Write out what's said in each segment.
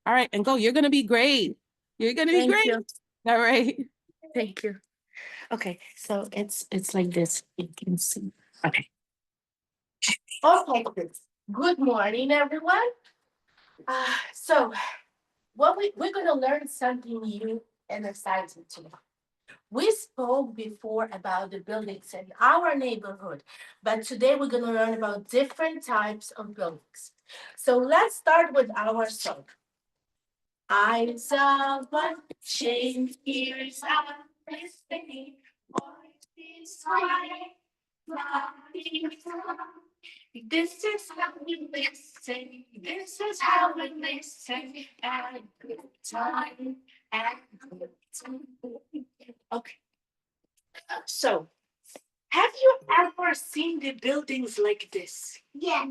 All right, and go. You're gonna be great. You're gonna be great. You. All right. Thank you. Okay, so it's like this. You can see. Okay. Okay. Good morning, everyone. So what we're gonna learn something new and exciting today. We spoke before about the buildings in our neighborhood, but today we're gonna learn about different types of buildings. So let's start with our song. Eyes of one change, ears are listening, voices high, flying from. This is how we listen, this is how we listen, at good time, at good time. Okay, so have you ever seen the buildings like this? Yeah.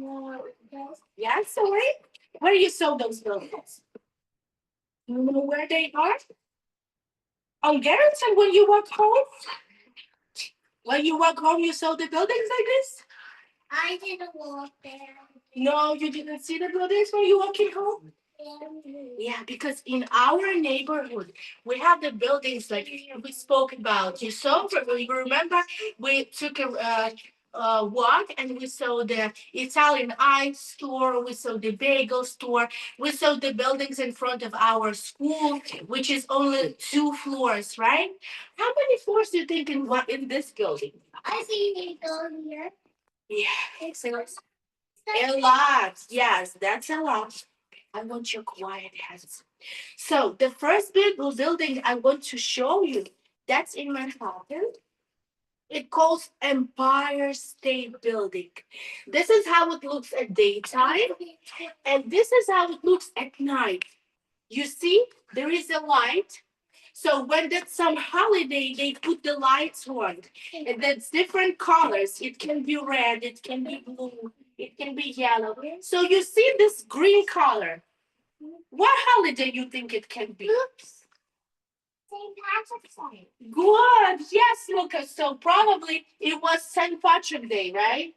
Yes, sorry? Where you saw those buildings? You know where they are? On Garrison, when you walk home? When you walk home, you saw the buildings like this? I didn't walk there. No, you didn't see the buildings when you walking home? Yeah, because in our neighborhood, we have the buildings like we spoke about. You saw, you remember, we took a walk and we saw the Italian ice store, we saw the bagel store, we saw the buildings in front of our school, which is only 2 floors, right? How many floors do you think in this building? I see it go here. Yeah, it's a lot. Yes, that's a lot. I want your quiet hands. So the first building I want to show you, that's in Manhattan. It calls Empire State Building. This is how it looks at daytime, and this is how it looks at night. You see, there is a light. So when that's some holiday, they put the lights on, and that's different colors. It can be red, it can be blue, it can be yellow. So you see this green color. What holiday you think it can be? Oops. St. Patrick's Day. Good. Yes, Lucas. So probably it was St. Patrick's Day, right?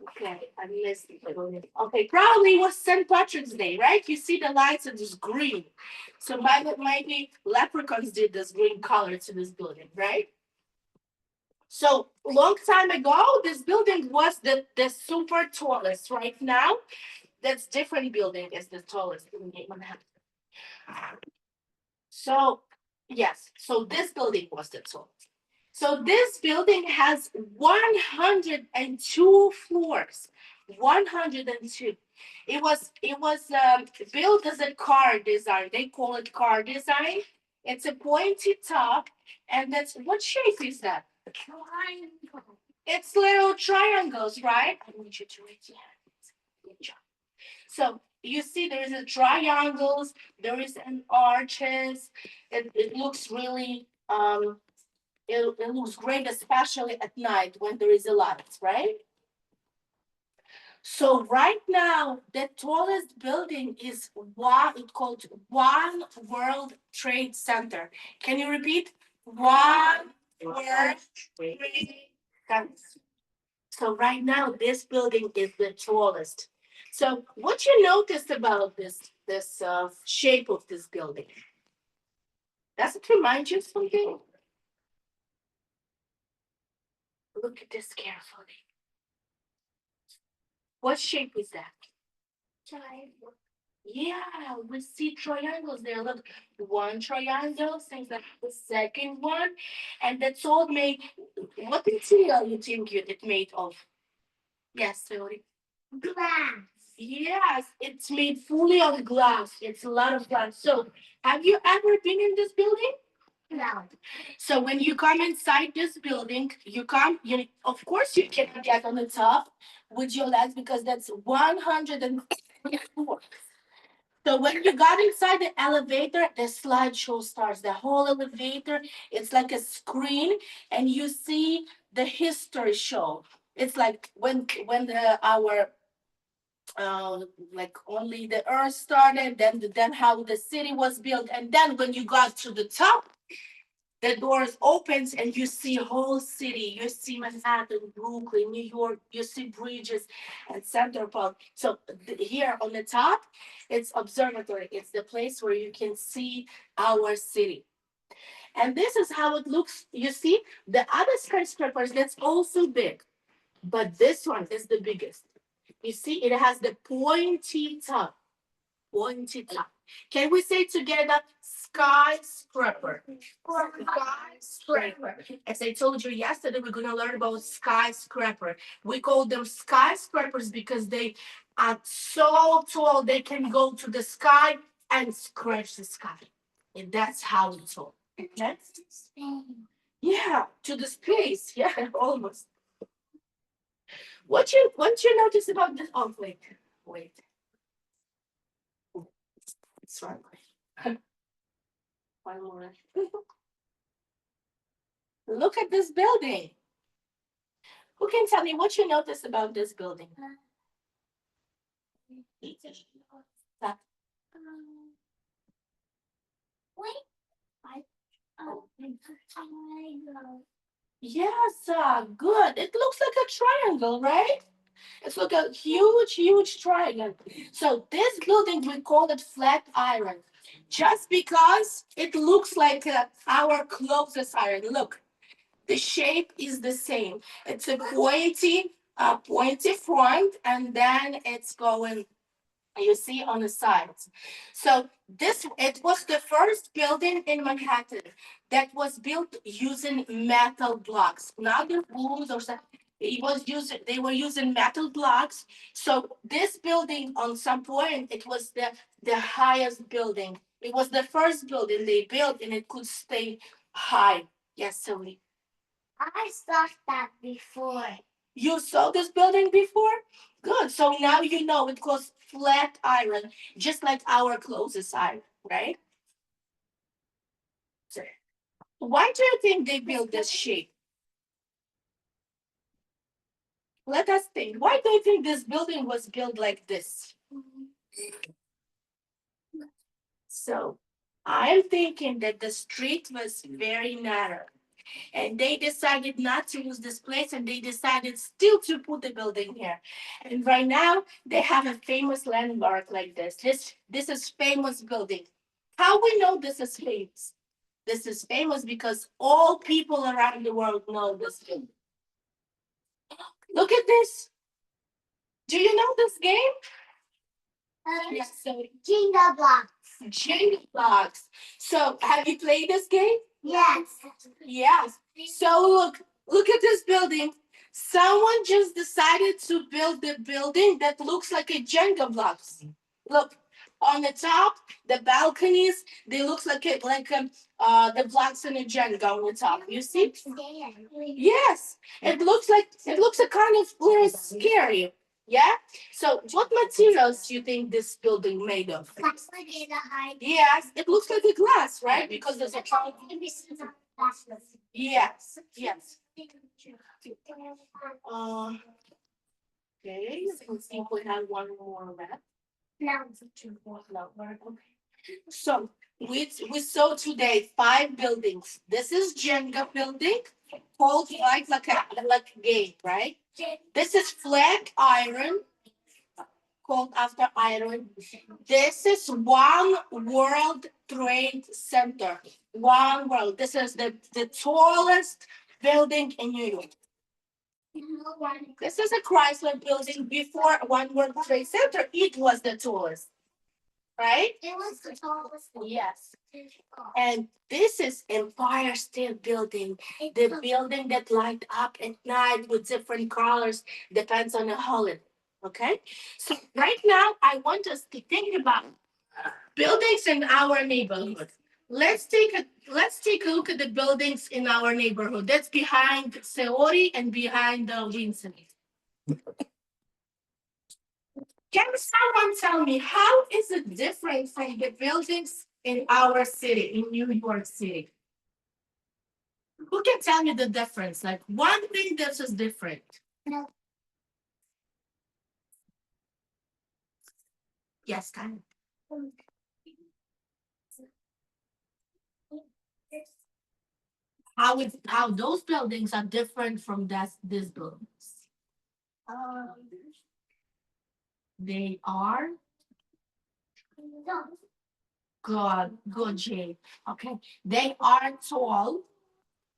Okay, I missed it. Okay, probably it was St. Patrick's Day, right? You see the lights and it's green. So maybe leprechauns did this green color to this building, right? So long time ago, this building was the super tallest. Right now, that's different building is the tallest in Manhattan. So, yes, so this building was the tallest. So this building has 102 floors. 102. It was built as a car design. They call it car design. It's a pointy top, and that's what shape is that? Triangle. It's little triangles, right? I want you to raise your hands. Good job. So you see there is a triangles, there is an arches. It looks really it looks great, especially at night when there is a light, right? So right now, the tallest building is it's called One World Trade Center. Can you repeat? One World Trade Center. So right now, this building is the tallest. So what you noticed about this shape of this building? Does it remind you of something? Look at this carefully. What shape is that? Triangle. Yeah, we see triangles there. Look, one triangle, things like the second one, and that's all made. What material you think it made of? Yes, Philly. Glass. Yes, it's made fully of glass. It's a lot of glass. So, have you ever been in this building? No. So when you come inside this building, of course you can get on the top with your legs because that's 104. So when you got inside the elevator, the slideshow starts. The whole elevator, it's like a screen, and you see the history show. It's like when our like only the earth started, then how the city was built, and then when you got to the top, the doors opens and you see whole city. You see Manhattan, Brooklyn, New York. You see bridges and Central Park. So here on the top, it's observatory. It's the place where you can see our city. And this is how it looks. You see, the other skyscrapers, that's also big, but this one is the biggest. You see, it has the pointy top. Pointy top. Can we say together skyscraper? Skyscraper. As I told you yesterday, we're going to learn about skyscraper. We call them skyscrapers because they are so tall they can go to the sky and scratch the sky. And that's how it's tall. Okay? Yeah, to the space. Yeah, almost. What you notice about this? Oh, wait. It's wrong way. One more. Look at this building. Who can tell me what you notice about this building? That- Yes, good. It looks like a triangle, right? It's like a huge, huge triangle. So this building, we call it flat iron, just because it looks like our closest iron. Look, the shape is the same. It's a pointy front, and then it's going, you see, on the sides. So this, it was the first building in Manhattan that was built using metal blocks, not the wood or something. They were using metal blocks. So this building, on some point, it was the highest building. It was the first building they built, and it could stay high. Yes, Sylvie. I saw that before. You saw this building before? Good. So now you know it goes flat iron, just like our closest iron, right? So why do you think they built this shape? Let us think. Why do you think this building was built like this? So I'm thinking that the street was very narrow. And they decided not to use this place, and they decided still to put the building here. And right now they have a famous landmark like this. This is famous building. How we know this is famous? This is famous because all people around the world know this building. Look at this. Do you know this game? Yes. So Jenga blocks. Jenga blocks. So have you played this game? Yes. Yes. So look at this building. Someone just decided to build the building that looks like a Jenga blocks. Look, on the top, the balconies, they look the blocks in a Jenga on the top. You see? Yes. It looks a kind of little scary. Yeah? So what materials do you think this building made of? Yes, it looks like a glass, right? Because there's a yes, yes. Uh, okay, let's see if we have one more left. No. No, okay. So we saw today 5 buildings. This is Jenga building, called like a game, right? This is flat iron, called after iron. This is One World Trade Center. One World. This is the tallest building in New York. This is a Chrysler building before One World Trade Center. It was the tallest, right? It was the tallest. Yes. And this is Empire State Building, the building that light up at night with different colors, depends on the holiday. Okay, so right now I want us to think about buildings in our neighborhood. Let's take a look at the buildings in our neighborhood. That's behind Seori and behind the Windsor. Can someone tell me how is it different from the buildings in our city, in New York City? Who can tell me the difference? Like one thing that is different. Yes, kind of. how those buildings are different from these buildings. They are good, Jay. Okay, they are tall.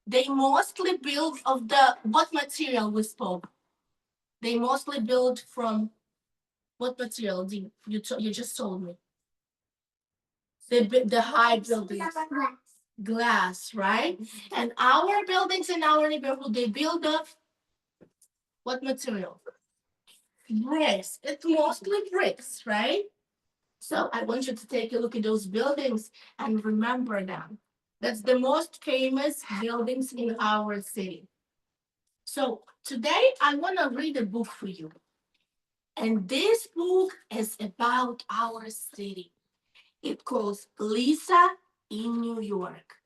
They mostly build of the what material we spoke. They mostly build from what material? You just told me. The high buildings. Glass, right? And our buildings in our neighborhood, they build of what material? Bricks. It's mostly bricks, right? So I want you to take a look at those buildings and remember them. That's the most famous buildings in our city. So today I want to read a book for you. And this book is about our city. It calls Lisa in New York.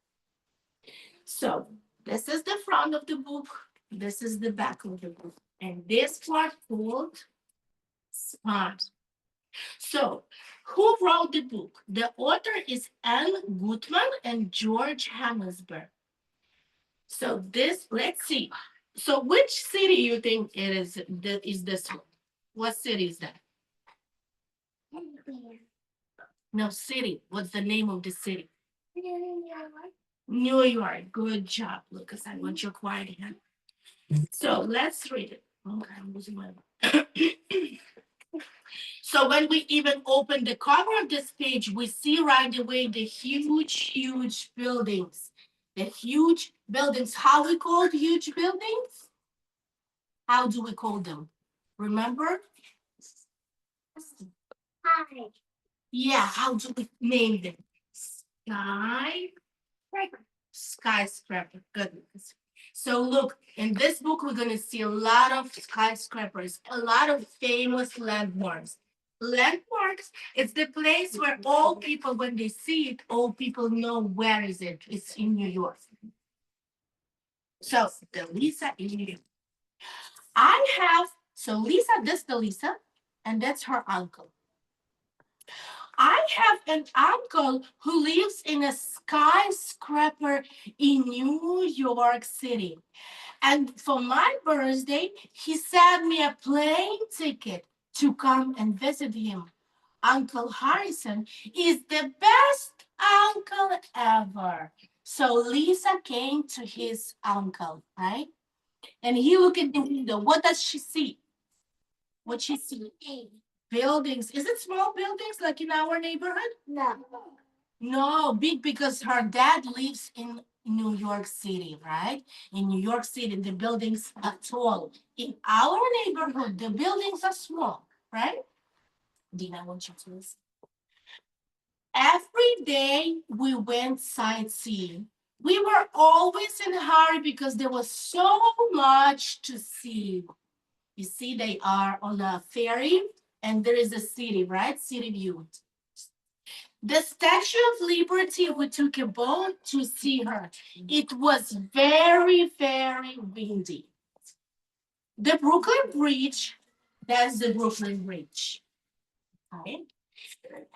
So this is the front of the book. This is the back of the book. And this part called Smart. So who wrote the book? The author is Anne Gutman and George Hammersberg. So let's see. So which city you think that is this one? What city is that? No, city. What's the name of the city? New York. Good job, Lucas. I want you quiet again. So let's read it. Okay, I'm losing my. So when we even open the cover of this page, we see right away the huge buildings. The huge buildings. How we call huge buildings? How do we call them? Remember? Hi. Yeah, how do we name them? Skyscraper. Goodness. So look, in this book, we're going to see a lot of skyscrapers, a lot of famous landmarks. Landmarks, it's the place where all people, when they see it, all people know where is it. It's in New York. So the Lisa in New York. Lisa, that's the Lisa, and that's her uncle. I have an uncle who lives in a skyscraper in New York City. And for my birthday, he sent me a plane ticket to come and visit him. Uncle Harrison is the best uncle ever. So Lisa came to his uncle, right? And he looked at the window. What does she see? What she see? Buildings. Is it small buildings like in our neighborhood? No, big because her dad lives in New York City, right? In New York City, the buildings are tall. In our neighborhood, the buildings are small, right? Dina, I want you to listen. Every day we went sightseeing. We were always in a hurry because there was so much to see. You see, they are on a ferry and there is a city, right? City view. The Statue of Liberty, we took a boat to see her. It was very windy. The Brooklyn Bridge, that's the Brooklyn Bridge. Okay.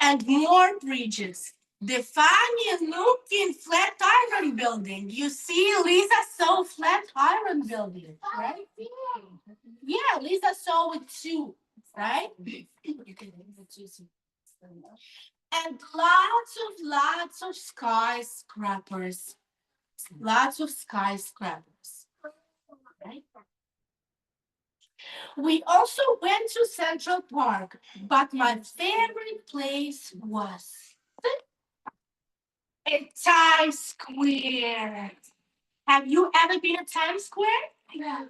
And more bridges. The funny looking Flatiron building. You see, Lisa saw Flatiron building, right? Yeah, Lisa saw it too, right? And lots of skyscrapers. Lots of skyscrapers. Right? We also went to Central Park, but my favorite place was in Times Square. Have you ever been to Times Square? No.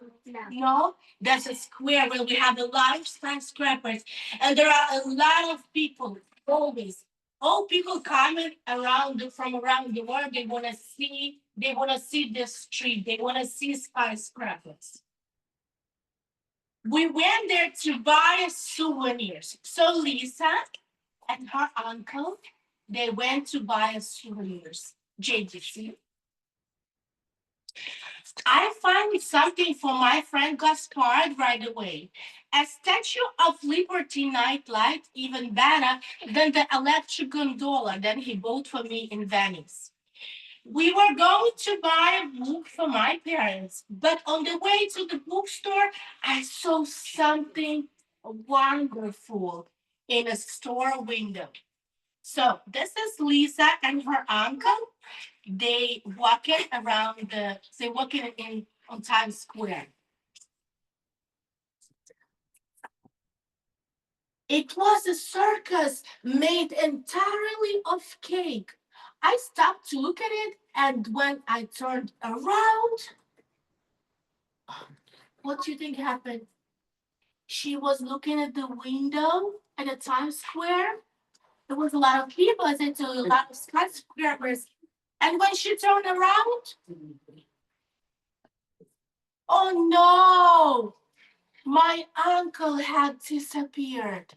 No? That's a square where we have a lot of skyscrapers, and there are a lot of people always. All people coming from around the world. They want to see. They want to see the street. They want to see skyscrapers. We went there to buy souvenirs. So Lisa and her uncle, they went to buy souvenirs. JGC. I find something for my friend Gaspard right away. A Statue of Liberty nightlight, even better than the electric gondola that he bought for me in Venice. We were going to buy a book for my parents, but on the way to the bookstore, I saw something wonderful in a store window. So this is Lisa and her uncle. They walking in on Times Square. It was a circus made entirely of cake. I stopped to look at it, and when I turned around, what do you think happened? She was looking at the window at the Times Square. There was a lot of people, as I told you, a lot of skyscrapers. And when she turned around, oh no, my uncle had disappeared.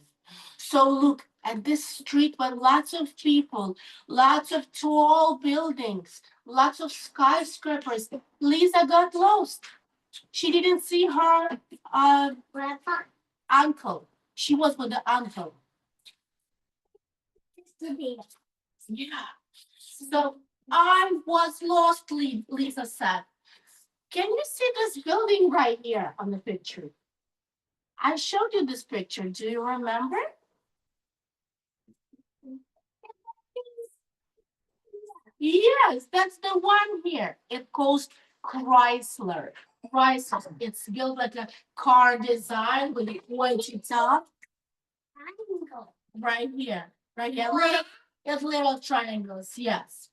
So look at this street with lots of people, lots of tall buildings, lots of skyscrapers. Lisa got lost. She didn't see her uncle. She was with the uncle. Yeah. So I was lost, Lisa said. Can you see this building right here on the picture? I showed you this picture. Do you remember? Yes, that's the one here. It calls Chrysler. Chrysler. It's built like a car design with a pointy top. Right here. Right here. Little triangles, yes.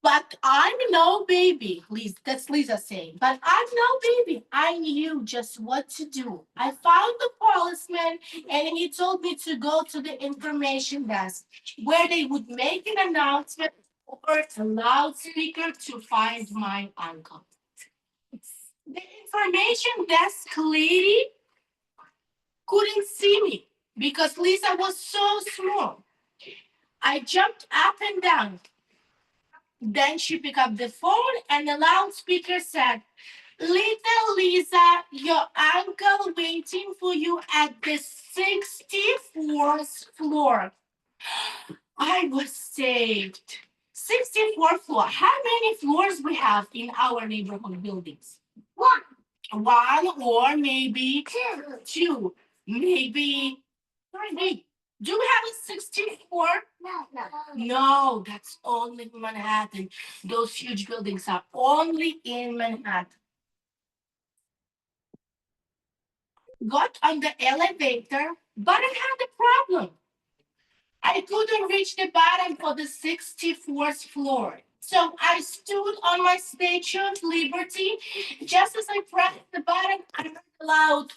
But I'm no baby, that's Lisa saying. But I'm no baby. I knew just what to do. I found the policeman and he told me to go to the information desk where they would make an announcement over a loudspeaker to find my uncle. The information desk lady couldn't see me because Lisa was so small. I jumped up and down. Then she picked up the phone and the loudspeaker said, "Little Lisa, your uncle waiting for you at the 64th floor." I was saved. 64th floor. How many floors we have in our neighborhood buildings? One or maybe two. Maybe three. Do we have a 64? No, that's only Manhattan. Those huge buildings are only in Manhattan. Got on the elevator, but I had a problem. I couldn't reach the bottom for the 64th floor. So I stood on my Statue of Liberty. Just as I pressed the button, I heard a loud,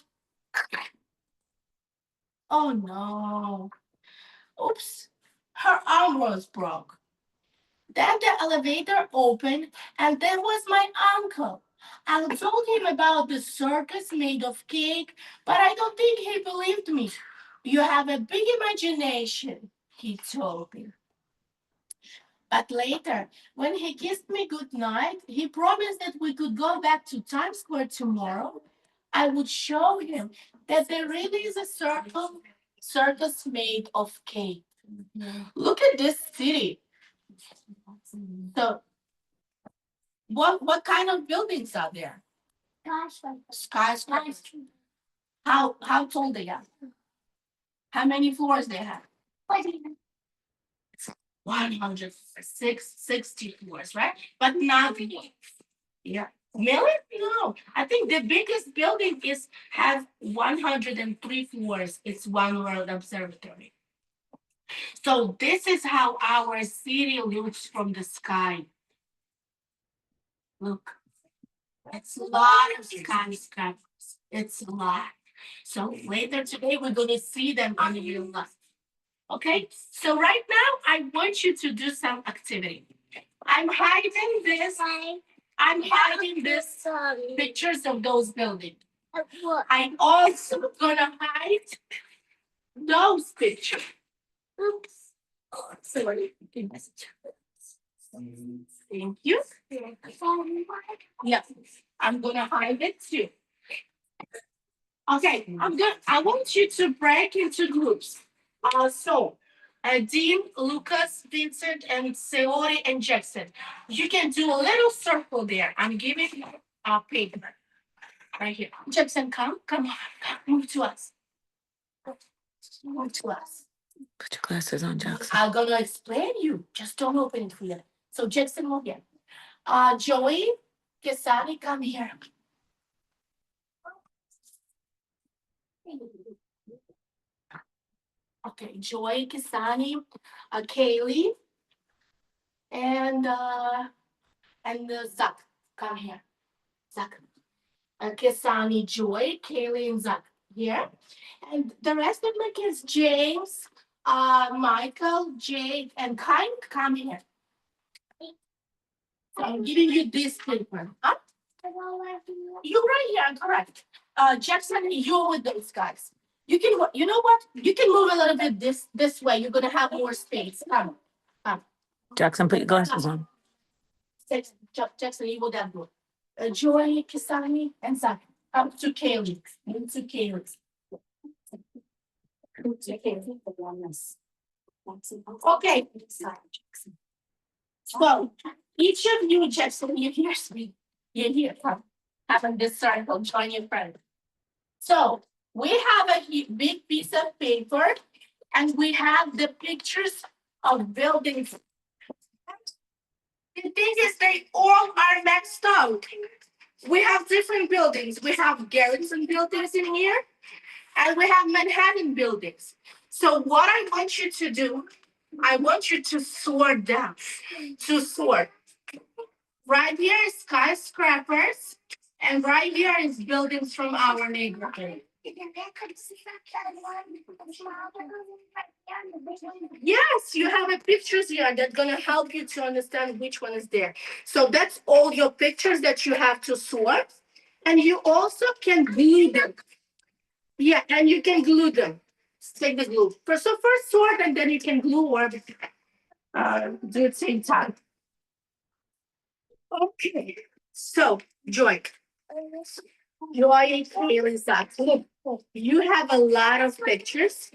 "Oh no. Oops, her arm was broke." Then the elevator opened, and there was my uncle. I told him about the circus made of cake, but I don't think he believed me. "You have a big imagination," he told me. But later, when he kissed me goodnight, he promised that we could go back to Times Square tomorrow. I would show him that there really is a circus made of cake. Look at this city. So, what kind of buildings are there? Skyscrapers. How tall they are? How many floors they have? 160 floors, right? But not more. Yeah. Million? No. I think the biggest building has 103 floors. It's One World Observatory. So this is how our city looks from the sky. Look, it's a lot of skyscrapers. It's a lot. So later today, we're going to see them on real life. Okay? So right now, I want you to do some activity. I'm hiding this pictures of those buildings. I'm also gonna hide those pictures. Oops. Sorry. Thank you. Yeah, I'm gonna hide it too. Okay, I want you to break into groups. So Dean, Lucas, Vincent, and Seori and Jackson. You can do a little circle there. I'm giving you a paper right here. Jackson, come on, come, move to us. Move to us. Put your glasses on, Jackson. I'm gonna explain you. Just don't open it here. So Jackson, move here. Joey, Kesani, come here. Okay, Joy, Kisani, Kaylee, and Zach. Come here. Zach. Kisani, Joy, Kaylee, and Zach. Here. And the rest of my kids, James, Michael, Jake, and Kind, come here. So I'm giving you this paper. Huh? You're right here, correct. Jackson, you're with those guys. You can, you know what? You can move a little bit this way. You're gonna have more space. Come. Jackson, put your glasses on. Jackson, you go that way. Joy, Kisani, and Zach. Up to Kaylee. Into Kaylee. Okay. So each of you, Jackson, you hear me. You hear. Come. Having this circle, join your friend. So we have a big piece of paper and we have the pictures of buildings. The thing is, they all are mixed out. We have different buildings. We have Garrison buildings in here and we have Manhattan buildings. So what I want you to do, I want you to sort them. To sort. Right here is skyscrapers, and right here is buildings from our neighborhood. Yes, you have a pictures here that's gonna help you to understand which one is there. So that's all your pictures that you have to sort, and you also can glue them. Yeah, and you can glue them. Take the glue. So first sort, and then you can glue or do it at the same time. Okay, so Joy, Haley, Zach, look, you have a lot of pictures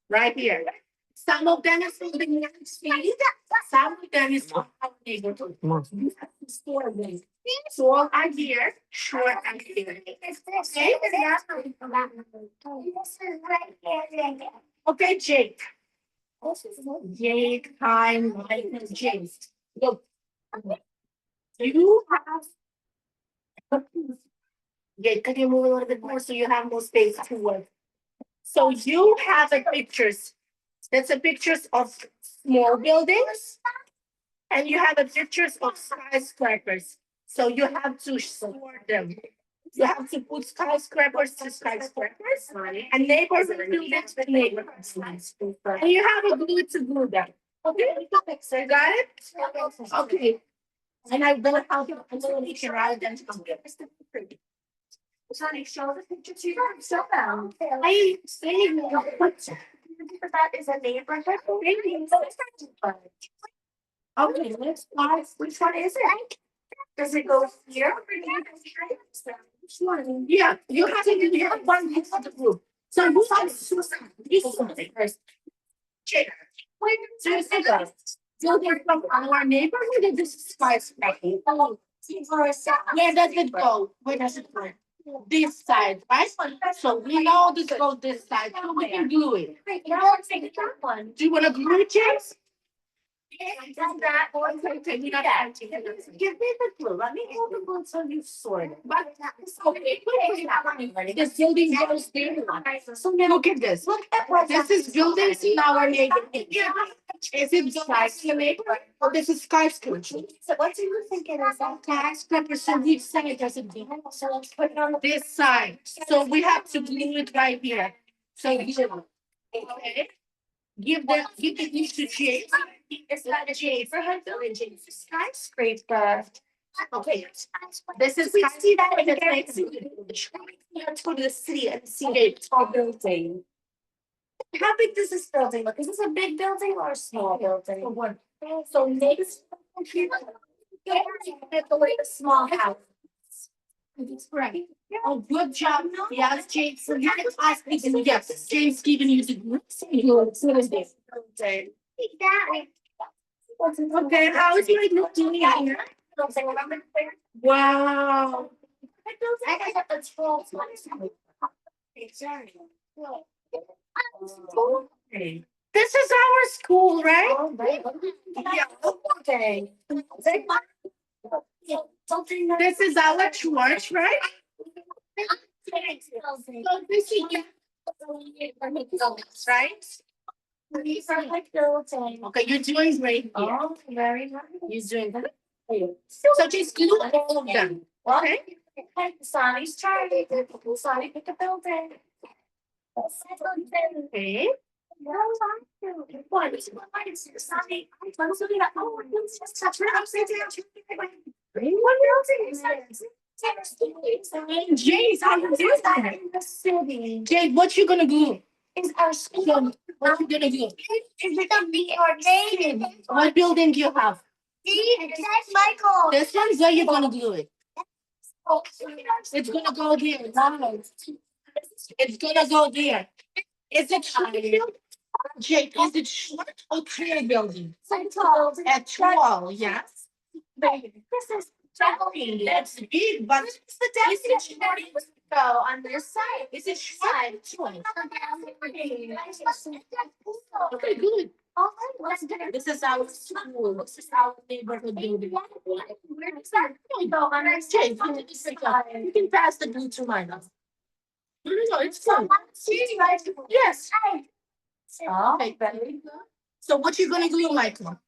right here. Some of them is from the United States, some of them is from our neighborhood. You have to store them. So all are here, short and here. Okay, Jake. Jake, time, Mike, James. Look, you have. Yeah, can you move a little bit more so you have more space to work? So you have a pictures. That's a pictures of small buildings, and you have a pictures of skyscrapers. So you have to sort them. You have to put skyscrapers to skyscrapers and neighborhood buildings with neighborhood lines. And you have a glue to glue them. Okay, so you got it? Okay. And I will help you a little bit rather than Sonny, show the picture to you. So I saying that is a neighborhood. Okay, let's pause. Which one is it? Does it go here? Yeah, you have to do one piece of the group. So you have to first. Check. So you see that building from our neighborhood and this is skyscraper. Where does it go? Where does it go? This side, right? So we know this goes this side. So we can glue it. Do you want to glue it, James? Okay, we not acting. Give me the glue. Let me hold the glue so you sort it. But okay, this building goes there. So now look at this. Look at what this is buildings in our neighborhood. Is it skyscraper or this is skyscraper? So what do you think it is? Skyscraper. So which side does it do? So let's put it on this side. So we have to glue it right here. So okay. Give the glue to James. It's not a neighborhood village. It's a skyscraper. Okay. This is we see that in the next. You have to go to the city and see a tall building. How big does this building look? Is this a big building or a small building? So next, it's like a small house. That's right. Oh, good job. Yes, James. So you can ask me. Yes, James giving you the what is this? Okay, how is your look doing here? Wow. Okay. This is our school, right? Yeah. Okay. This is our church, right? So this is right? Okay, you're doing great. Oh, very nice. You're doing good. So just glue all of them. Okay. Sonny's trying. Sonny pick a building. Okay. James, how you doing that? Jade, what you gonna do? Is our school. What you gonna do? Is it gonna be our name? What building do you have? That's Michael. This one's where you're gonna glue it. It's gonna go there. It's gonna go there. Is it short? Jake, is it short or clear building? At 12, yes. This is totally, that's big, but is it short? Go on this side. Is it short? Okay, good. This is our school. This is our neighborhood building. Jake, you can pass the blue to mine. No, it's fun. Yes. Okay, very good. So what you gonna do, Michael?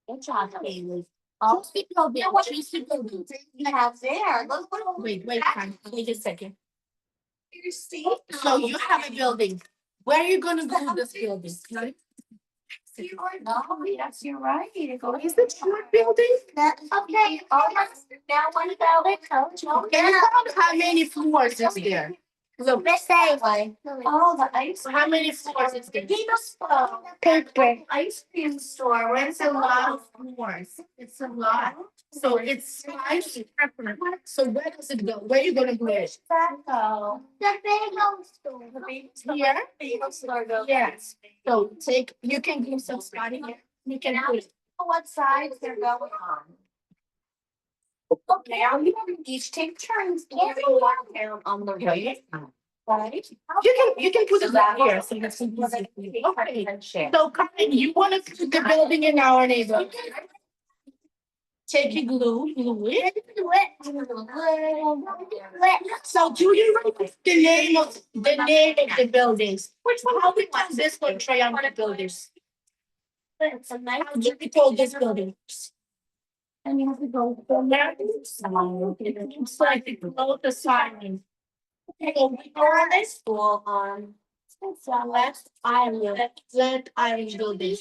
Good job, Haley. Oh, what you have there? Wait, hon. Wait a second. So you have a building. Where are you gonna go this building? Right? No, yes, you're right. Is it your building? Okay. Now one building. Okay. How many floors is there? Look, the same one. Oh, the ice. How many floors is there? Paper. Ice cream store. Where it's a lot of floors. It's a lot. So it's ice cream. So where does it go? Where are you gonna go? The bagel store. The bagel store. Here? Bagel store goes. Yes. So you can give some spotting here. You can put it. What sides they're going on. Okay, I'm gonna each take turns. Walk down on the right. Right. You can put it right here. So that's easy. Okay. So Carmen, you want to put the building in our neighborhood? Take your glue it. So do you know the name of the buildings? Which one? How we call this one triumphal buildings? It's a nice. How do we call this building? And you have to go from there. It's like the below the sign. Okay, we go on this school on West Island. That island building.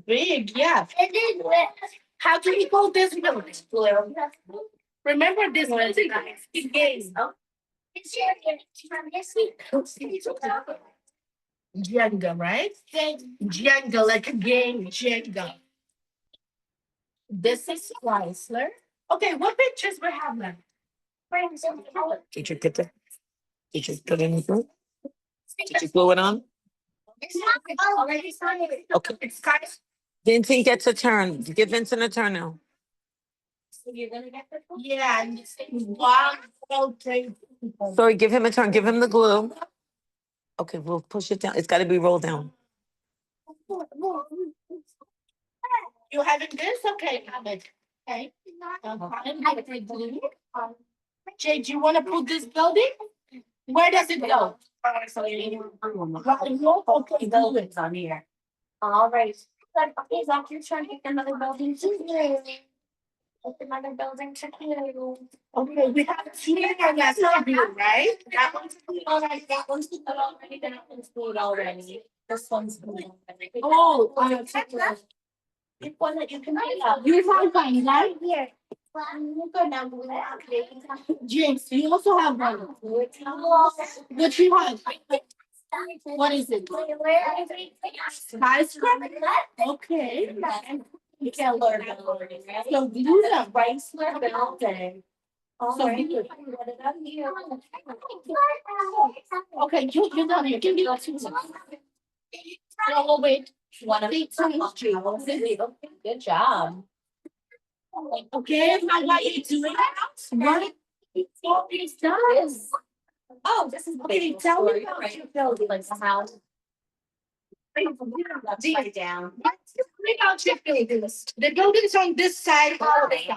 Big, yeah. How do we call this building? Remember this building? It's games. Jenga, right? Jenga, like a game, Jenga. This is Chrysler. Okay, what pictures we have left? Teacher, get the teacher put in the group. Did you glue it on? Okay. It's guys. Vincent gets a turn. Give Vincent a turn now. So you're gonna get the yeah, and it's one, two. Sorry, give him a turn. Give him the glue. Okay, we'll push it down. It's got to be rolled down. You having this? Okay, have it. Okay. Jay, do you want to put this building? Where does it go? Okay, buildings on here. All right. Okay, Zach, you're trying to get another building too. Another building to do. Okay, we have two more left to do, right? That one's all right. That one's already. That one's good already. This one's good. Oh, it's one that you can pick up. You have one right here. You go down to that. James, you also have one. What you have? What is it? Skyscraper? Okay. You can learn. So glue the Chrysler building. So okay, you're done here. Give me those two. No, wait. One of each. Good job. Okay, how are you doing? What? It's done. Oh, this is okay. Tell me about your building, like the house. Deep down. Tell me about your buildings. The buildings on this side. How are they?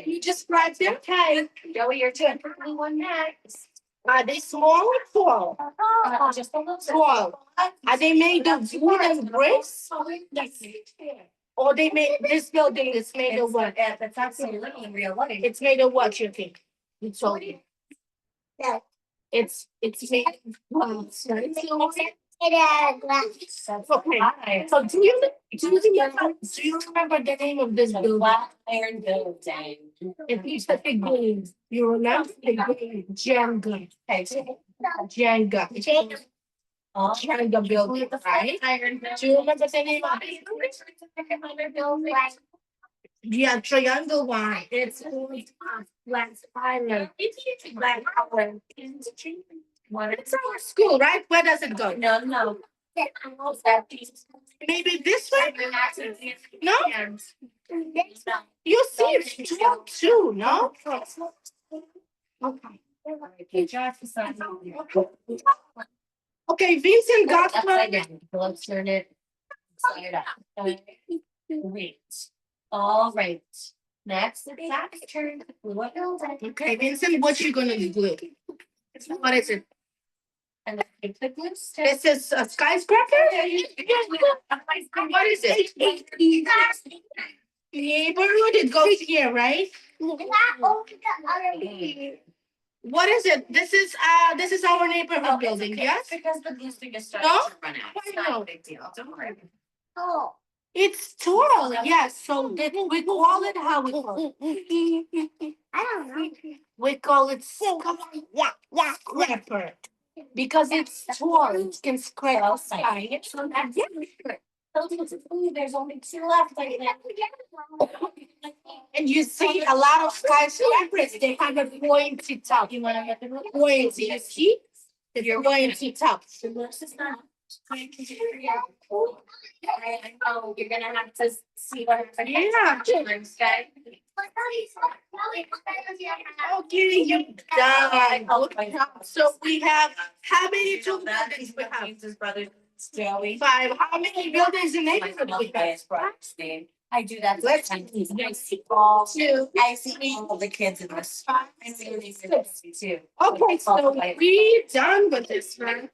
You described them. Okay. Joey, you're turn one next. Are they small or tall? Just a little tall. Are they made of wood and bricks? Yes. Or they made this building is made of what? That's absolutely in real life. It's made of what you think? You told me. Yeah. It's made of okay. So do you remember the name of this building? Iron Building. If you said the game, you remember the game Jenga. Jenga. Jenga building, right? Do you remember the name of it? Yeah, triangle one. It's Black Island. Black Island. It's our school, right? Where does it go? No. Maybe this way? No? You see it's 12 no? Okay, Vincent got one. Let's turn it side up. Great. All right. Next, it's Zach's turn. Okay, Vincent, what you gonna glue? What is it? And then the glue stick. This is a skyscraper? What is it? Neighborhood, it goes here, right? What is it? This is our neighborhood building, yes? Because the glue stick is starting to run out. It's not a big deal. Don't worry. Oh. It's tall, yes. So we call it how we call it. I don't know. We call it scraper. Because it's tall, it can scrape outside. So that's it. There's only two left. And you see a lot of skyscrapers, they have a pointy top. You want to get the pointy, you see? The pointy top. I know you're gonna have to see what happens. Yeah. Okay. Okay, you done. So we have how many two buildings we have? His brother Joey. 5. How many buildings in neighborhood we have? I do that. Let's see all 2. I see all the kids in this. 5, 6, 2. Okay, so we done with this, right?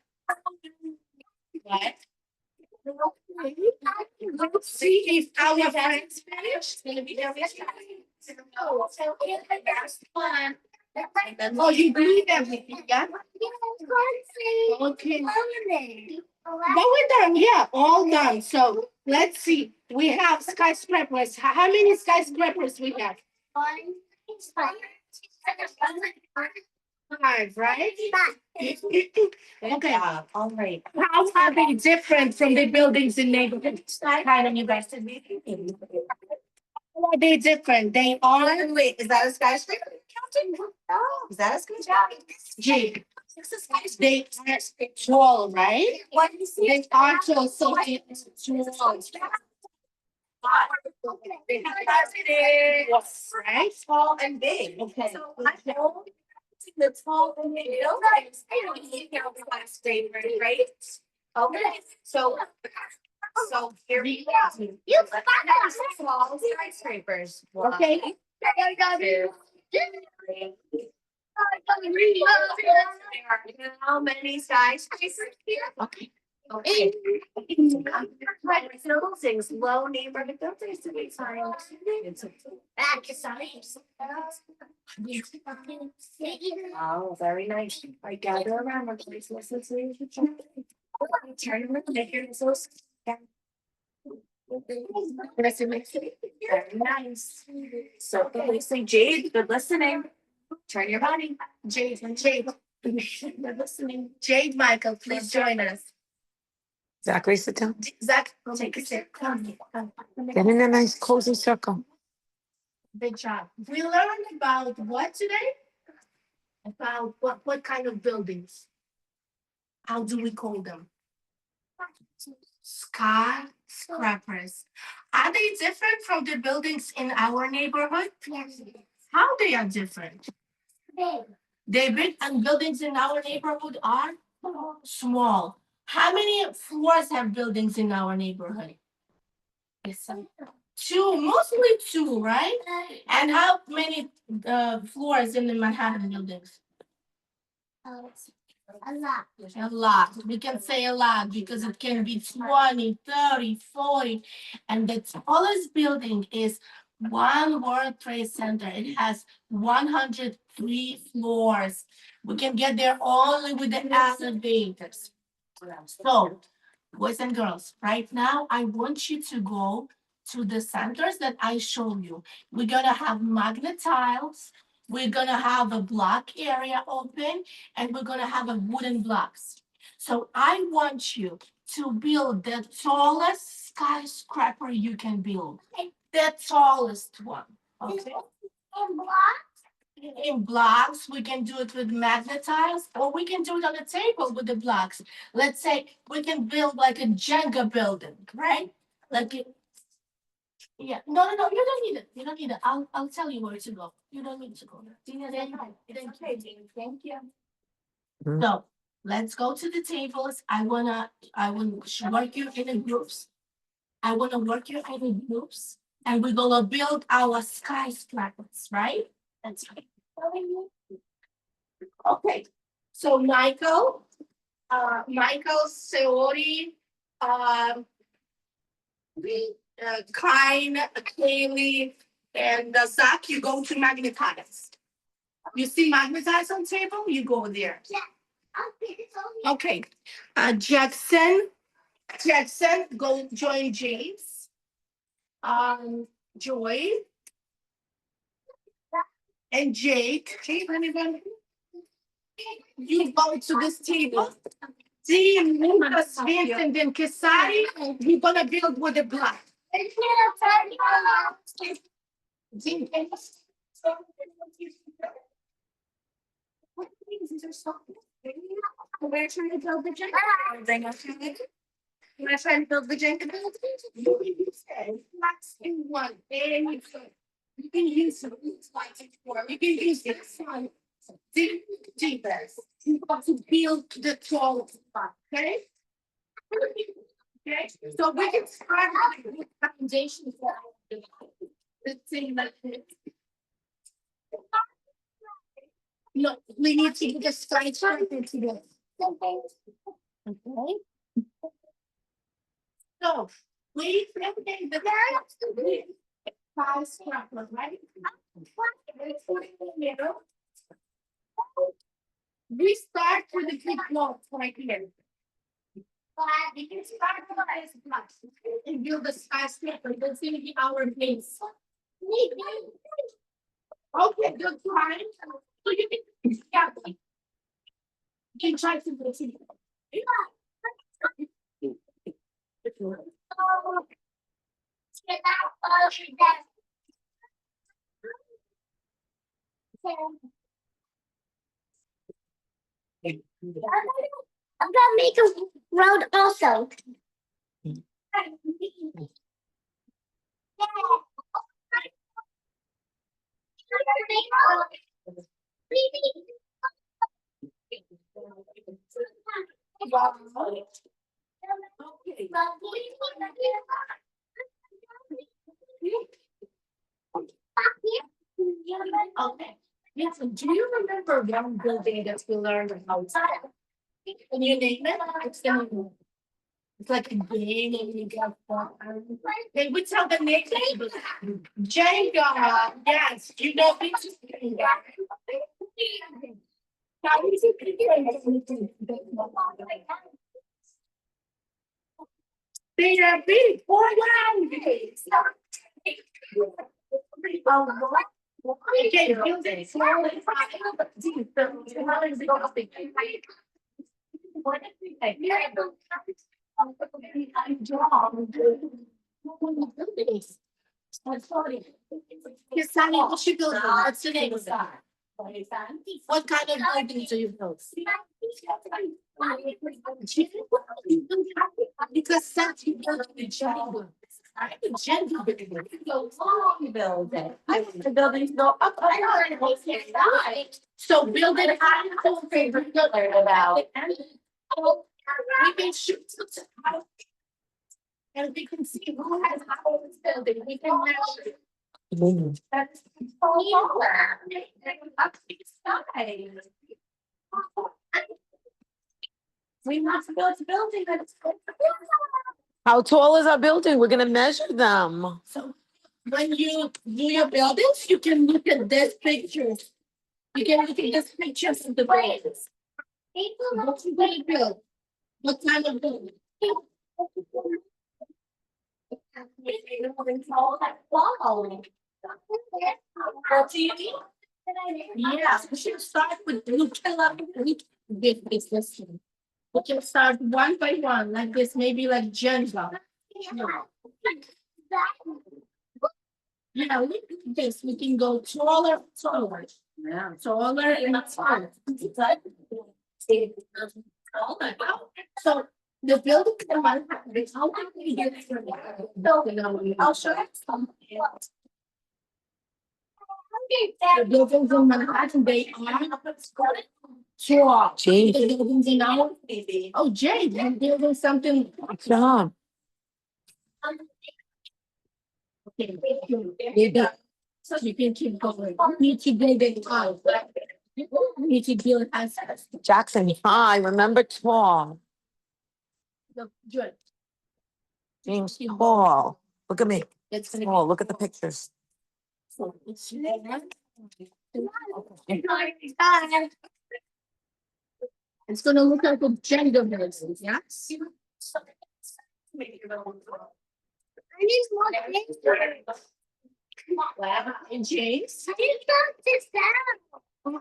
What? Let's see if our friends finished. Oh, you believe everything, yeah? Okay. But we're done, yeah, all done. So let's see. We have skyscrapers. How many skyscrapers we have? 5, right? Okay. All right. How are they different from the buildings in neighborhoods? Kind of you guys said maybe. How are they different? They are. Wait, is that a skyscraper? Is that a skyscraper? Jake. They are tall, right? They are tall, so it's tall. Right? Tall and big. Okay. So the tall and big buildings, skyscraper, right? Okay. So here we go. You small skyscrapers. Okay. 2, 3. How many skyscrapers here? Okay. Okay. Right, so those things, low neighborhood buildings to be signed. Back to science. Oh, very nice. I gather around my place, listen to you. Turn around, make your so. Very nice. So listen, Jade, good listening. Turn your body. Jade, good listening. Jade, Michael, please join us. Zachary, sit down. Zach, take a seat. Come. Get in a nice cozy circle. Good job. We learned about what today? About what kind of buildings? How do we call them? Skyscrapers. Are they different from the buildings in our neighborhood? Yes. How they are different? Big. They're big and buildings in our neighborhood are small. How many floors have buildings in our neighborhood? Yes. Two, mostly two, right? And how many floors in the Manhattan buildings? A lot. A lot. We can say a lot because it can be 20, 30, 40. And the tallest building is One World Trade Center. It has 103 floors. We can get there only with the elevators. So, boys and girls, right now I want you to go to the centers that I showed you. We're gonna have magnet tiles, we're gonna have a block area open, and we're gonna have a wooden blocks. So I want you to build the tallest skyscraper you can build. The tallest one. Okay. In blocks, we can do it with magnet tiles, or we can do it on a table with the blocks. Let's say we can build like a Jenga building, right? Like it, yeah. No, no, no, you don't need it. You don't need it. I'll tell you where to go. You don't need to go there. Thank you. Mhm. So let's go to the tables. I will work you in groups. I wanna work you in groups, and we're gonna build our skyscrapers, right? That's right. Okay, so Michael, Seori, Kine, Kaylee, and Zach, you go to magnetize. You see magnetize on table, you go there. Okay, Jackson, go join James. Joy and Jake. Anyone? You go to this table. Team Lucas, Vincent, and Kesari, we're gonna build with the block. Team, we're trying to build the Jenga. We're trying to build the Jenga building. Let's do one. You can use it. You can use this one. Deepest. You got to build the tallest one. Okay? Okay, so we can start with the foundation for the thing like this. No, we need to do the skyscraper together. Okay. So we think the skyscraper, right? We start with the big blocks right here. We can start with the blocks and build the skyscraper. That's going to be our base. Okay, good time. So you can, yeah, you can try to do it. I'm gonna make a road also. Okay. Yes, do you remember one building that we learned about? Can you name it? It's like a game and you get they would tell the name. Jenga. Yes, you know it's Jenga. Now is it they are big. Oh wow. Okay, build it slowly. Yes, Sunny, what you building? What's the name of that? What kind of buildings do you build? Because that's you build the Jenny. I the Jenny building. So long building. I want the buildings go up. So build it high. That's my favorite builder about. We can shoot. And we can see who has how it's building. We can measure. That's we must build a building that's. How tall is our building? We're gonna measure them. So when you do your buildings, you can look at this picture. You can look at this pictures of the buildings. What you gonna build? What kind of building? What do you mean? Yeah, we should start with Nutella. Big business. We can start one by one, like this, maybe like Jenga. Yeah, we can do this. We can go taller, taller. Yeah. Taller and taller. So the building in Manhattan, how can we get it from the building? I'll show you something. The buildings in Manhattan, they are sure. Gee. The buildings in our oh Jay, you're building something. Good job. Okay, you got so you can keep going. You need to build it out. You need to build assets. Jackson, high. Remember tall. Good. James, tall. Look at me. It's gonna Tall. Look at the pictures. so it's It's gonna look like a gender business, yes? And James?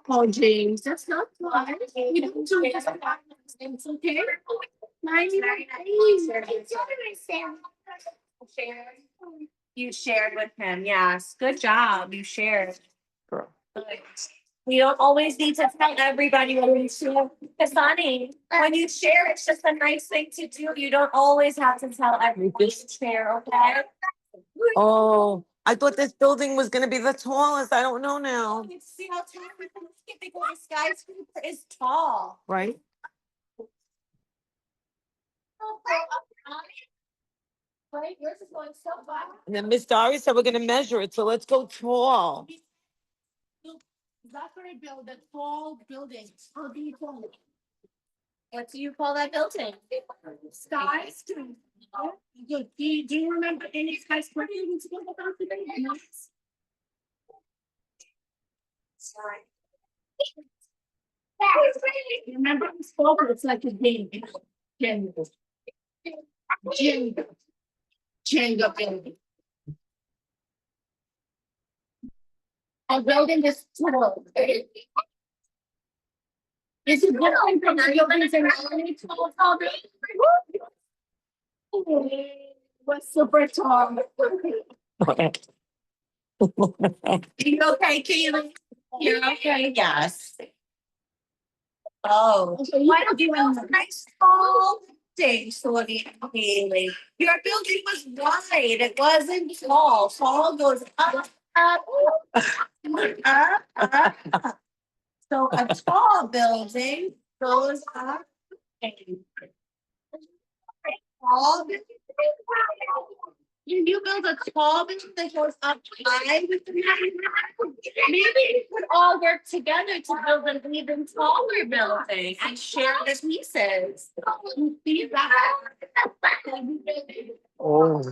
Oh, James, that's not fun. We don't do that. It's okay. You shared with him, yes. Good job. You shared. Girl. Good. We don't always need to tell everybody what we share. It's funny. When you share, it's just a nice thing to do. You don't always have to tell everyone to share, okay? Oh, I thought this building was gonna be the tallest. I don't know now. You see how tall we can get because the skyscraper is tall. Right? Right, yours is going so far. And then Miss Dari said we're gonna measure it, so let's go tall. Zachary built a tall building. How do you call it? What do you call that building? Skyscraper. Good. Do you remember any skyscraper you spoke about today? No. Sorry. Remember we spoke, it's like a game. Jenga. Jenga. Jenga building. A building is tall. Is it different from the buildings in tall building? What's super tall? You okay, Keely? You're okay, yes. Oh, Okay, why don't you have a nice tall thing, Sorty Haley? Your building was wide, it wasn't tall. Tall goes up, up, up. So a tall building goes up. Tall building. You build a tall building that goes up high. Maybe we could all work together to build an even taller building and share the pieces. See that? Oh,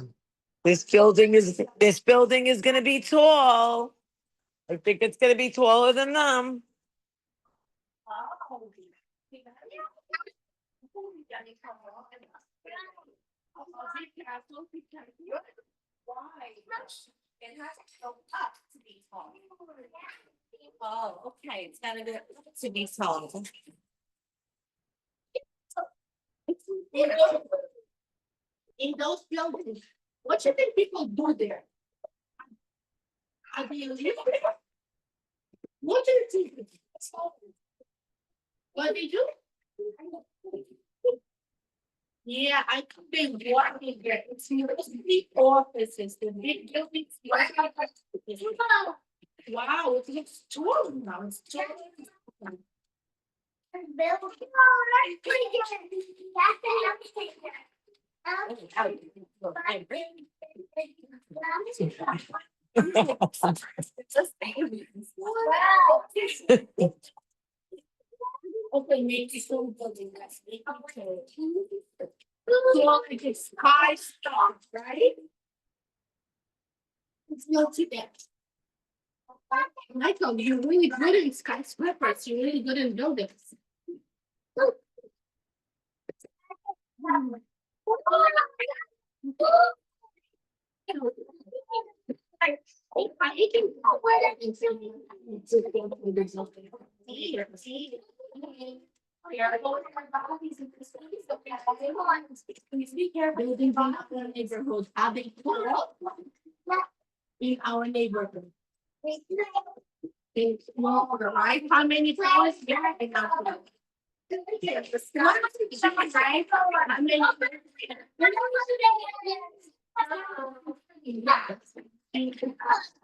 this building is gonna be tall. I think it's gonna be taller than them. Why? It has to go up to be tall. Oh, okay, it's gotta go to be tall. In those buildings, what you think people do there? How do you live? What do you do? What do you do? Yeah, I could be walking there. It's mostly offices, the big buildings. Wow, it looks tall now. It's tall. Okay, maybe some building that's big. Okay. So like it's high stuff, right? It's not too bad. Michael, you're really good in skyscrapers. You're really good in buildings. Building in our neighborhood, having in our neighborhood. Well, right? How many flowers? Yeah, I know.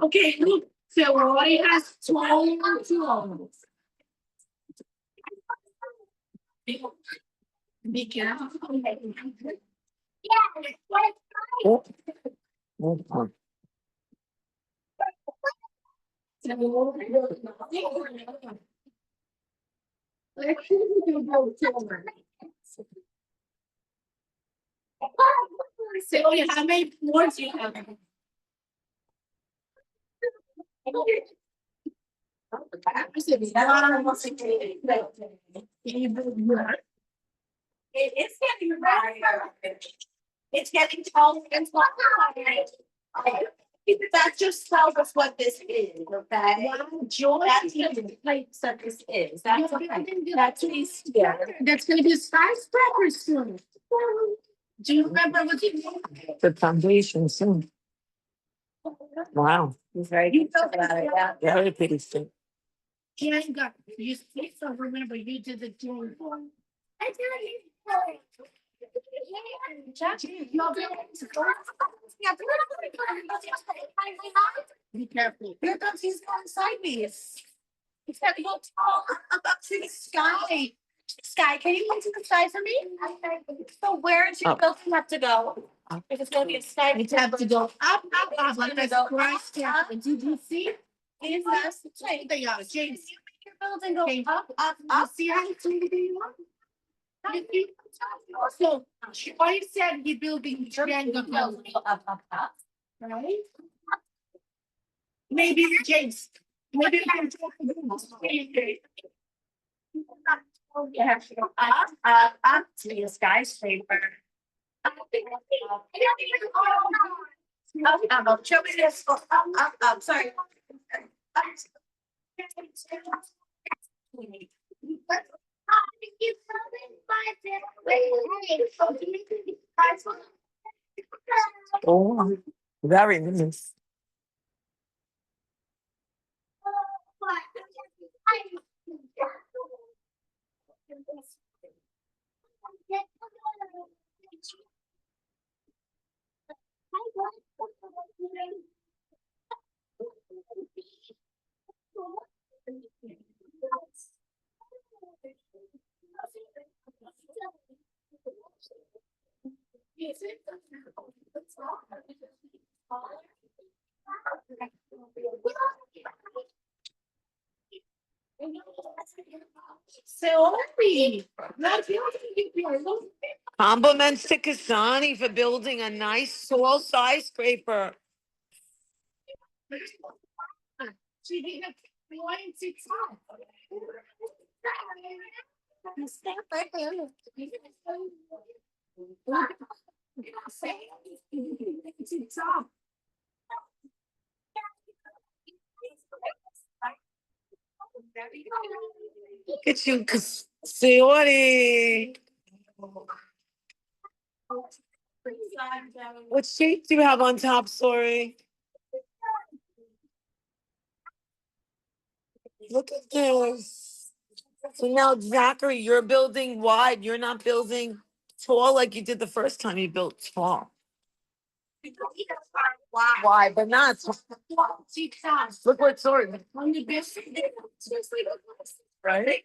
Okay, look, so Roy has 12 tools. Be careful. So how many floors do you have? It's getting brighter. It's getting taller and taller. That just tells us what this is, okay? That's the place that this is. That's okay. That's what he's, yeah. That's gonna be a skyscraper soon. Do you remember what you? The foundation soon. Wow, He's very good about it, yeah. very pretty soon. Jen got, you still remember you did the Jen. Be careful. Here comes, he's going sideways. He's gotta go tall up to the sky. Sky, can you go to the sky for me? So where is your Up. building have to go? If it's gonna be a sky. It's have to go up, like this Christ, did you see? Is that They are, James. You make your building go James. up, up, You up. see how it's moving along? So, I said he building Jen got building, Up, up, up. right? Maybe James, maybe. You have to go up, up, up to be a skyscraper. Up, show me this, up, up, sorry. Oh, very nice. Sorry. Compliments to Kasani for building a nice tall skyscraper. She didn't point it out. It's up. Look at you, Kasani. What shape do you have on top, sorry? Look at this. So now, Zachary, you're building wide. You're not building tall like you did the first time you built tall. Wide, but not tall. Look what sort. Right?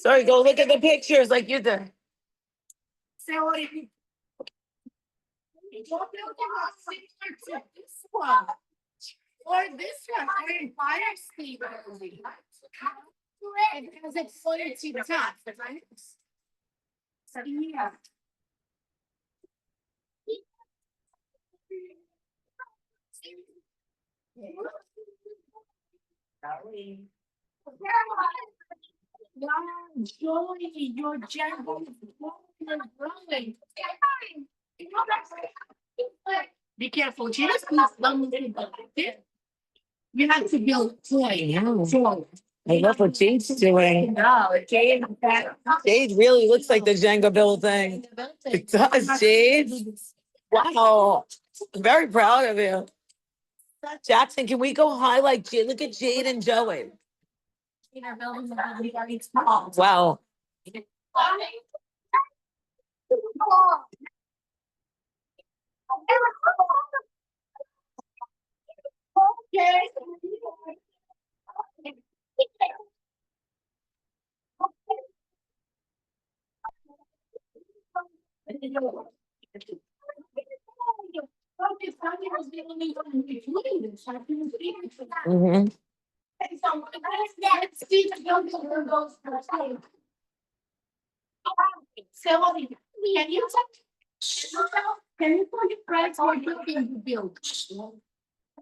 Sorry, go look at the pictures like you did. Or this one, or fire speed. Because it's pointed to the top, right? So, yeah. Joy, your gentle, growing. Be careful, Jesus. You have to build joy. I love what Jade's doing. No, Jade. Jade really looks like the Jenga building. It does, Jade. Wow. I'm very proud of you. Jackson, can we go high like Jade? Look at Jade and Joey. Wow. Mm-hmm. Can you put your friends or you can build?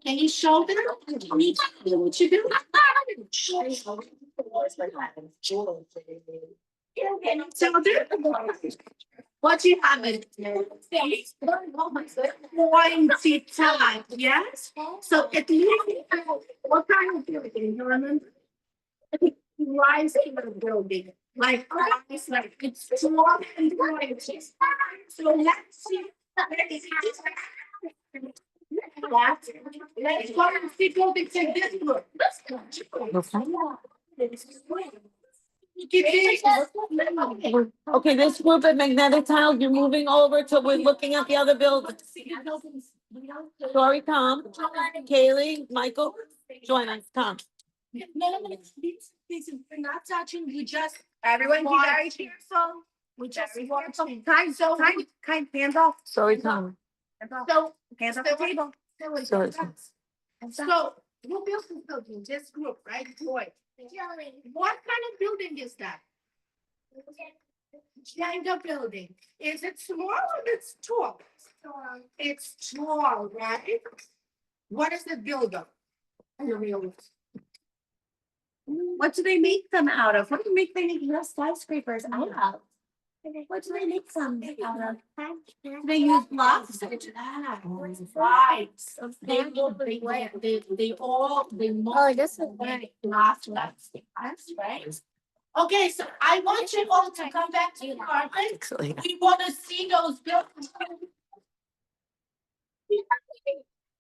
Can you show them? Can you tell them what you do? Can you tell them? What you have it? Pointy time, yes? So at least, what kind of building, you remember? Rising building, like it's small and branches. So let's see. Let's go and see buildings in this group. Okay, this group at Magnetic Tiles, you're moving over to, we're looking at the other buildings. Sorry, Tom, Kaylee, Michael, join us, Tom. No, we're not touching, we just. Everyone be very careful. We just want Very some kind, so. hands off. Sorry, Tom. So. Hands off the table. Sorry. So, who built this building, this group, right, boy? What kind of building is that? Jenga building, is it small or it's tall? It's tall, right? What is the builder? What do they make them out of? What do they make skyscrapers out of? What do they make them out of? Do they use blocks? Right. They This is last, right? Okay, so I want you all to come back to the apartment. We want to see those buildings.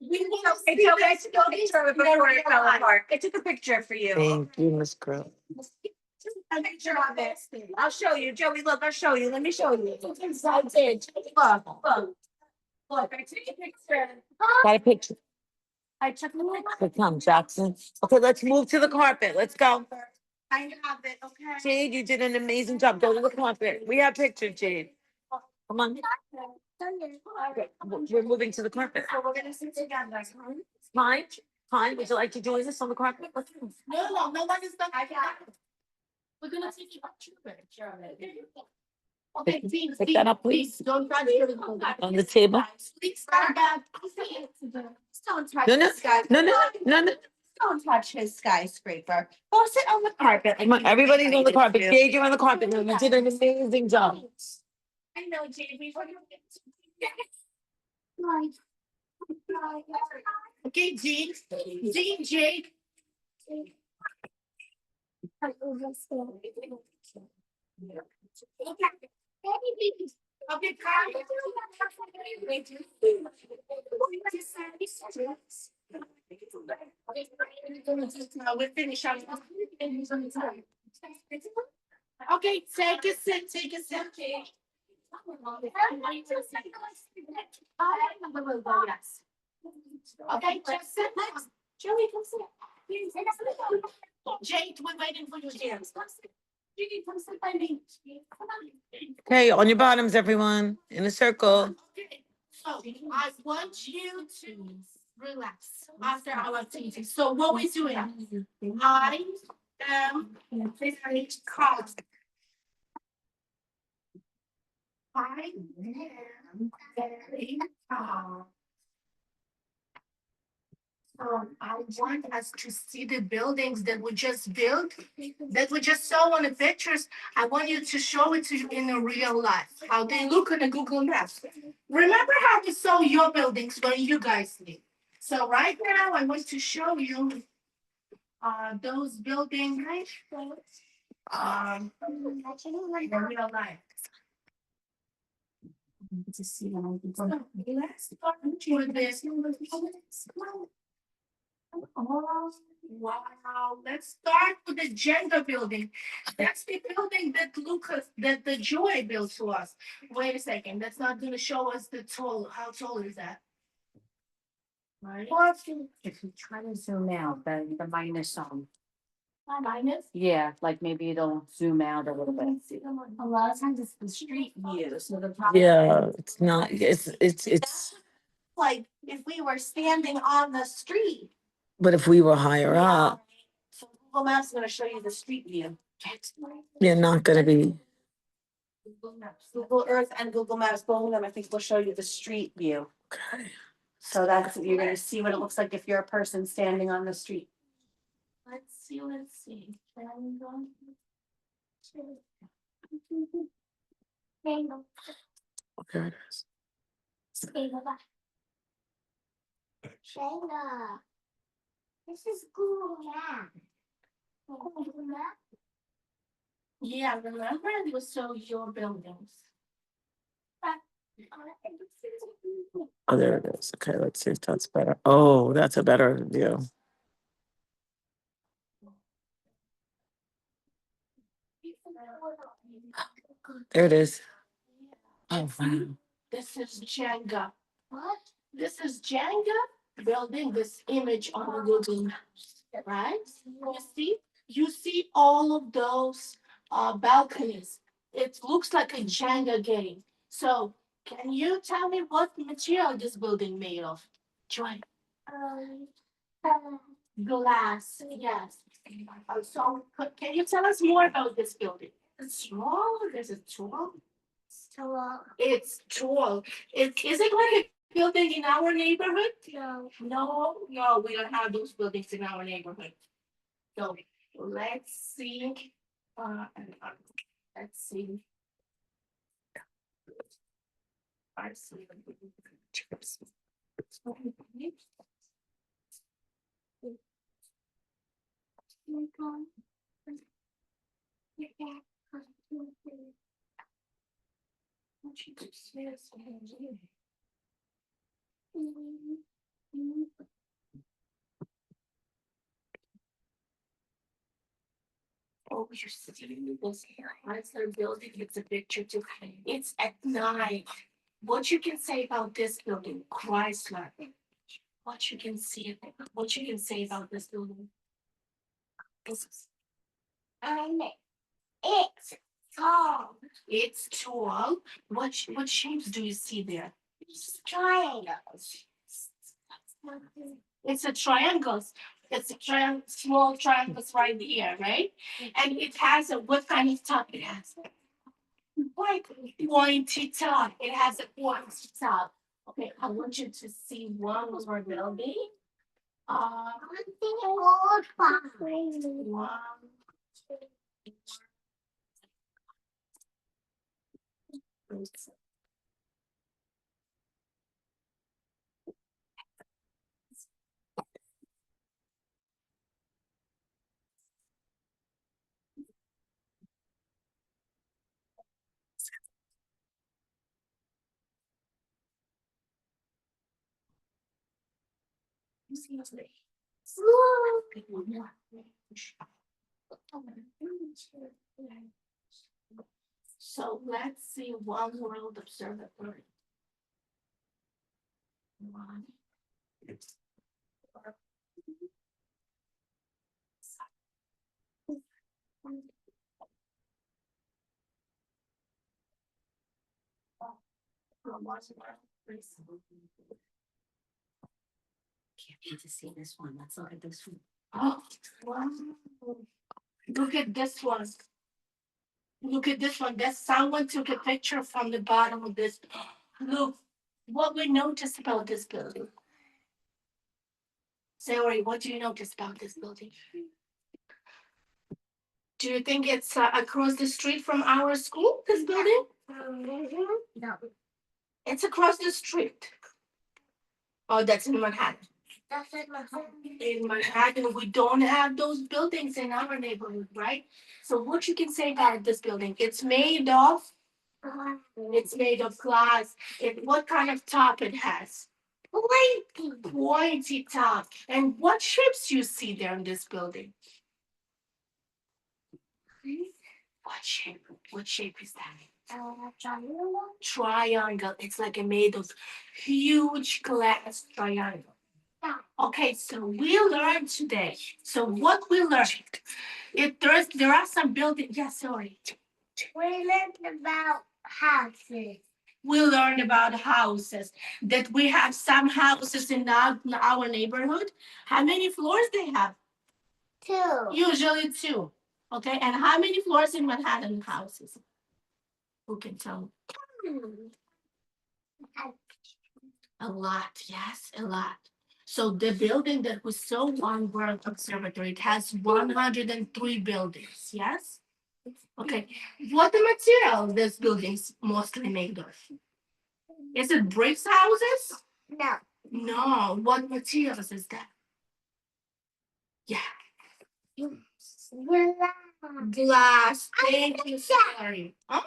We want to see those buildings. Before it fell apart. I took a picture for you. Thank you, Miss Crow. A picture of it. I'll show you, Joey. Look, I'll show you. Let me show you. Look, I took a picture. Got a picture. I took a look. Okay, come, Jackson. Okay, let's move to the carpet. Let's go. I have it, okay? Jade, you did an amazing job. Go to the carpet. We have pictures, Jade. Come on. We're moving to the carpet. So we're gonna sit together. Fine, fine. Would you like to join us on the carpet? No one is done. I got it. We're gonna take a picture of it. Okay, please, Pick that up, please. Don't touch your. On the table. Please stand back. Don't touch No, no, this guy. no. Don't touch his skyscraper. Go sit on the carpet. Come on, everybody's on the carpet. Jade, you're on the carpet now. You did an amazing job. I know, Jamie. Okay, Jade. Jade. Okay, Carl. We're finished. Okay, take a sip, take a sip. Yes. Okay, just sit next. Joey, come sit. Jade, we're waiting for you here. Judy, come sit by me. Okay, on your bottoms, everyone, in a circle. Okay, so I want you to relax after our activity. So what we're doing, I am very calm. I am very calm. I want us to see the buildings that we just built, that we just saw on the pictures. I want you to show it to you in a real life, how they look on the Google Maps. Remember how we saw your buildings when you guys live. So right now, I want to show you those buildings in real life. To see let's start with this. Oh, wow. Let's start with the Jenga building. That's the building that Lucas, that the Joy built to us. Wait a second. That's not going to show us the tall. How tall is that? Right. If you try to zoom out, the minus Minus? yeah, like maybe it'll zoom out a little bit. A lot of times it's the street view. So the Yeah, it's not, it's, like if we were standing on the street. but if we were higher up, So Google Maps is going to show you the street view. you're not gonna be, Google Earth and Google Maps, both of them, I think will show you the street view. okay. So that's, you're gonna see what it looks like if you're a person standing on the street. Let's see. Okay, it is. Shayla, this is Google Map. Google Map? Yeah, remember it was show your buildings. Oh, there it is. Okay, let's see if that's better. Oh, that's a better view. There it is. Oh, wow. This is Jenga. What? This is Jenga building this image on the Google Maps, right? You see all of those balconies. It looks like a Jenga game. So can you tell me what material this building made of? Joy. Glass, yes. So can you tell us more about this building? It's small, is it tall? It's tall. Is it like a building in our neighborhood? No, we don't have those buildings in our neighborhood. So let's see. Let's see. I see. Oh, you're seeing this here. As they're building, it's a picture too. It's at night. What you can say about this building, Chrysler? What you can see, what you can say about this building? This is. It's tall. It's tall. What shapes do you see there? Triangles. It's a triangles. It's a small triangles right here, right? And it has a what kind of top it has? Pointy top. It has a pointy top. Okay, I want you to see one more building. One. Seriously. So let's see One World Observatory. One. Can't wait to see this one. Let's look at this one. Oh, wow. Look at this one. Look at this one. That someone took a picture from the bottom of this. Look, what we noticed about this building. Sayori, what do you notice about this building? Do you think it's across the street from our school, this building? No, It's across the street. Oh, that's in Manhattan. that's it, my home. In Manhattan, we don't have those buildings in our neighborhood, right? So what you can say about this building? It's made of glass. What kind of top it has? Pointy top. And what shapes you see there in this building? What shape? What shape is that? Triangle. It's like made of huge glass triangle. Okay, so we learned today. So what we learned? There are some buildings. Yeah, sorry. We learned about houses. We learned about houses. That we have some houses in our neighborhood. How many floors they have? 2. Usually 2. Okay, and how many floors in Manhattan houses? Who can tell? A lot, yes, a lot. So the building that we saw, One World Observatory, it has 103 buildings, yes? Okay, what the material this building's mostly made of? Is it bricks houses? No. No, what materials is that? Yeah, glass. Thank you, sorry. Huh?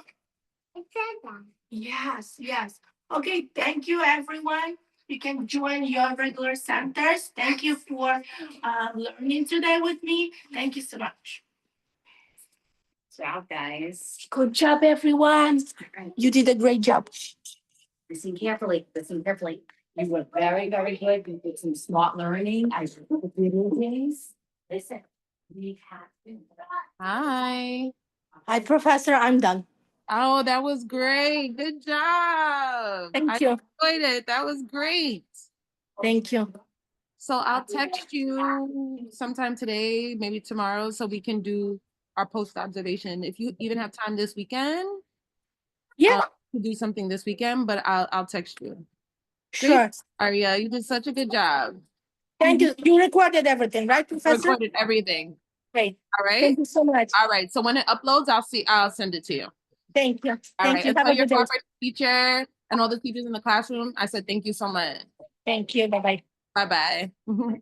Yes, yes. Okay, thank you, everyone. You can join your regular centers. Thank you for learning today with me. Thank you so much. Good job, guys. Good job, everyone. You did a great job. Listen carefully. Listen carefully. You were very, very good. You did some smart learning. I things. Listen, we have to. Hi. Hi, Professor. I'm done. Oh, that was great. Good job. Thank you. Enjoyed it. That was great. Thank you. So I'll text you sometime today, maybe tomorrow, so we can do our post observation. If you even have time this weekend, Yeah, to do something this weekend, but I'll text you. sure. Aria, you did such a good job. Thank you. You recorded everything, right, Professor? Recorded everything. Great. All right. Thank you so much. All right. So when it uploads, I'll send it to you. Thank you. All Thank right. you. And Have tell a your good day. corporate teacher and all the teachers in the classroom, I said thank you so much. Thank you. Bye-bye. Bye bye.